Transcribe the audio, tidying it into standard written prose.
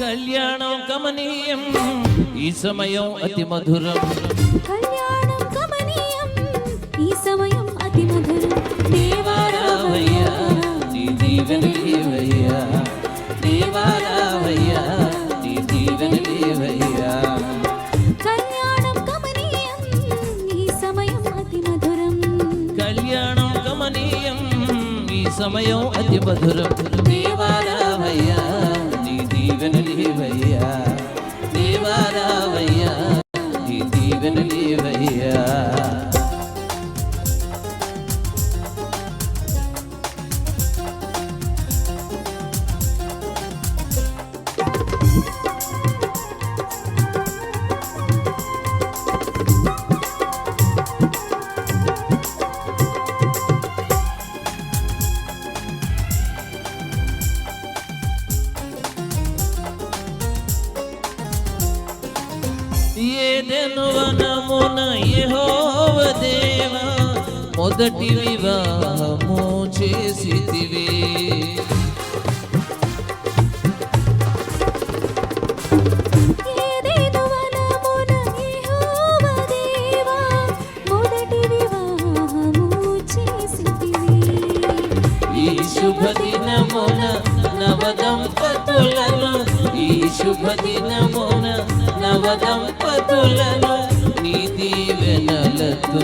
కళ్యాణం గమనీయం ఈ సమయం అతి మధురం. కళ్యాణం గమనీయం ఈ సమయం అతి మధురం. దేవారావయ్యా నీ దీవెనలేవయ్యా, దేవారావయ్యా నీ దీవెనలేవయ్యా. కళ్యాణం గమనీయం ఈ సమయం అతి మధురం. కళ్యాణం గమనీయం ఈ సమయం అతి మధురం. దేవారావయ్యా నీ దీవెనలేవయ్యా, దేవారావయ్యా నీ దీవెనలేవయ్యా. ఏదెను వనమున యెహోవా దేవా మొదటి వివాహము చేసితివి. ఏదెను వనమున యెహోవా దేవా మొదటి వివాహము చేసితివి. ఈ శుభదినమున నవదంపతులను, ఈ శుభదినమున నవదంపతులను నీ దీవెనలతో